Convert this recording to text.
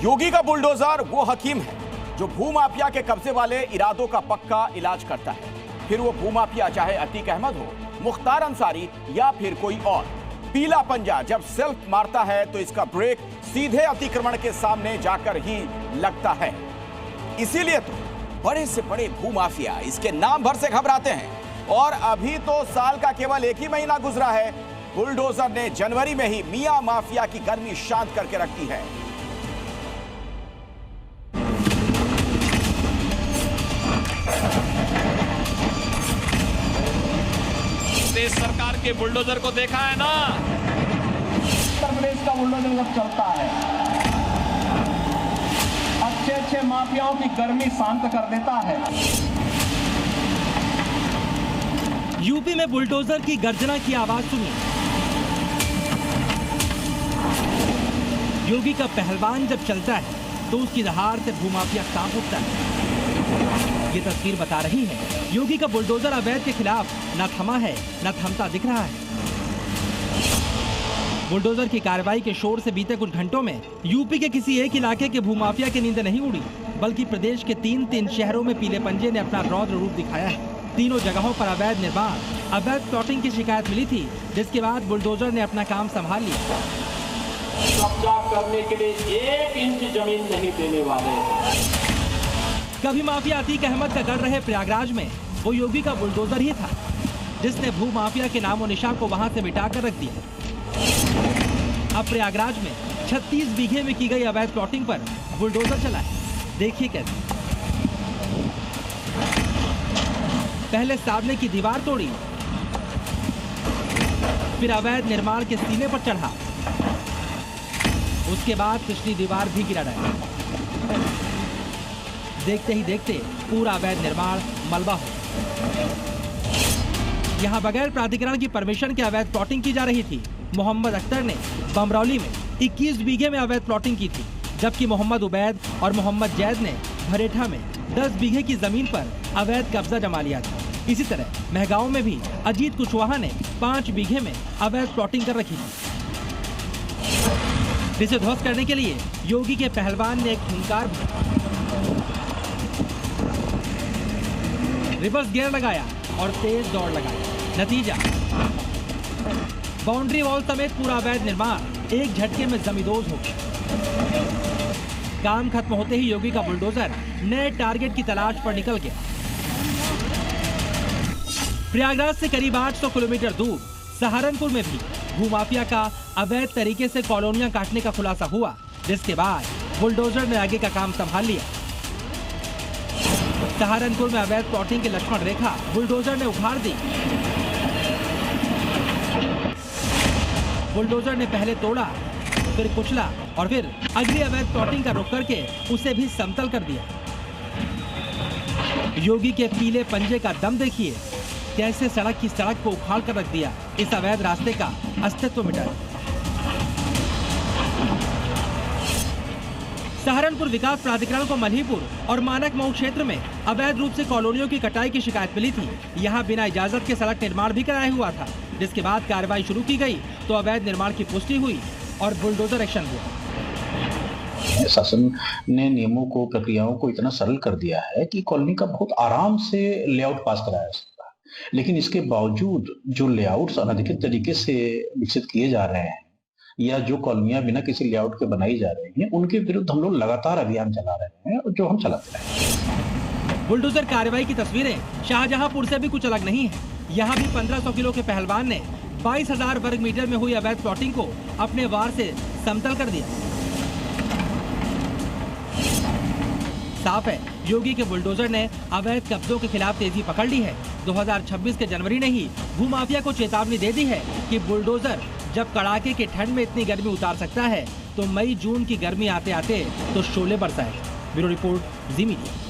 योगी का बुलडोजर वो हकीम है जो भूमाफिया के कब्जे वाले इरादों का पक्का इलाज करता है। फिर वो भूमाफिया चाहे अतीक अहमद हो, मुख्तार अंसारी या फिर कोई और। पीला पंजा जब सेल्फ मारता है तो इसका ब्रेक सीधे अतिक्रमण के सामने जाकर ही लगता है। इसीलिए तो बड़े से बड़े भूमाफिया इसके नाम भर से घबराते हैं। और अभी तो साल का केवल एक ही महीना गुजरा है, बुलडोजर ने जनवरी में ही मियां माफिया की गर्मी शांत करके रखी है। देश सरकार के बुलडोजर को देखा है ना, उत्तर प्रदेश का बुलडोजर जब चलता है अच्छे माफियाओं की गर्मी शांत कर देता है। यूपी में बुलडोजर की गर्जना की आवाज सुनी। योगी का पहलवान जब चलता है तो उसकी दहाड़ से भूमाफिया कांप उठता है। ये तस्वीर बता रही है योगी का बुलडोजर अवैध के खिलाफ न थमा है न थमता दिख रहा है। बुलडोजर की कार्रवाई के शोर से बीते कुछ घंटों में यूपी के किसी एक इलाके के भूमाफिया की नींद नहीं उड़ी, बल्कि प्रदेश के तीन शहरों में पीले पंजे ने अपना रौद्र रूप दिखाया है। तीनों जगहों पर अवैध निर्माण, अवैध प्लॉटिंग की शिकायत मिली थी, जिसके बाद बुलडोजर ने अपना काम संभाल लिया। कब्जा करने के लिए 1 इंच जमीन नहीं देने वाले। कभी माफिया अतीक अहमद का गढ़ रहे प्रयागराज में वो योगी का बुलडोजर ही था, जिसने भू माफिया के नामो निशान को वहां से मिटाकर रख दिया। अब प्रयागराज में 36 बीघे में की गई अवैध प्लॉटिंग पर बुलडोजर चला है। देखिए कैसे पहले सामने की दीवार तोड़ी, फिर अवैध निर्माण के सीने पर चढ़ा, उसके बाद पिछली दीवार भी गिरा डाला। देखते ही देखते पूरा अवैध निर्माण मलबा हो। यहाँ बगैर प्राधिकरण की परमिशन के अवैध प्लॉटिंग की जा रही थी। मोहम्मद अख्तर ने बमरौली में 21 बीघे में अवैध प्लॉटिंग की थी, जबकि मोहम्मद उबैद और मोहम्मद जैद ने भरेठा में 10 बीघे की जमीन पर अवैध कब्जा जमा लिया था। इसी तरह महगांव में भी अजीत कुशवाहा ने 5 बीघे में अवैध प्लॉटिंग कर रखी थी, जिसे ध्वस्त करने के लिए योगी के पहलवान ने एक हुंकार रिवर्स गियर लगाया और तेज दौड़ लगाई। नतीजा बाउंड्री वॉल समेत पूरा अवैध निर्माण एक झटके में जमींदोज हो गया। काम खत्म होते ही योगी का बुलडोजर नए टारगेट की तलाश पर निकल गया। प्रयागराज से करीब 800 किलोमीटर दूर सहारनपुर में भी भूमाफिया का अवैध तरीके से कॉलोनियां काटने का खुलासा हुआ, जिसके बाद बुलडोजर ने आगे का काम संभाल लिया। सहारनपुर में अवैध प्लॉटिंग की लक्ष्मण रेखा बुलडोजर ने उखाड़ दी। बुलडोजर ने पहले तोड़ा, फिर कुचला और फिर अगली अवैध प्लॉटिंग का रुख करके उसे भी समतल कर दिया। योगी के पीले पंजे का दम देखिए, कैसे सड़क की सड़क को उखाड़ कर रख दिया, इस अवैध रास्ते का अस्तित्व मिटा। सहारनपुर विकास प्राधिकरण को मल्हीपुर और मानक मऊ क्षेत्र में अवैध रूप से कॉलोनियों की कटाई की शिकायत मिली थी। यहाँ बिना इजाजत के सड़क निर्माण भी कराया हुआ था, जिसके बाद कार्रवाई शुरू की गई तो अवैध निर्माण की पुष्टि हुई और बुलडोजर एक्शन हुआ। शासन ने नियमों को, प्रक्रियाओं को इतना सरल कर दिया है कि कॉलोनी का बहुत आराम से लेआउट पास कराया जा सकता है। लेकिन इसके बावजूद जो लेआउट्स अनधिकृत तरीके से विकसित किए जा रहे हैं या जो कॉलोनियां बिना किसी लेआउट के बनाई जा रही हैं, उनके विरुद्ध हम लोग लगातार अभियान चला रहे हैं और जो हम चलाते हैं। बुलडोजर कार्रवाई की तस्वीरें शाहजहांपुर से भी कुछ अलग नहीं है। यहाँ भी 1500 किलो के पहलवान ने 22,000 वर्ग मीटर में हुई अवैध प्लॉटिंग को अपने वार से समतल कर दिया। साफ है योगी के बुलडोजर ने अवैध कब्जों के खिलाफ तेजी पकड़ ली है। 2026 के जनवरी ने ही भूमाफिया को चेतावनी दे दी है कि बुलडोजर जब कड़ाके के ठंड में इतनी गर्मी उतार सकता है तो मई जून की गर्मी आते आते तो शोले बरसाएगा। ब्यूरो रिपोर्ट, जी मीडिया।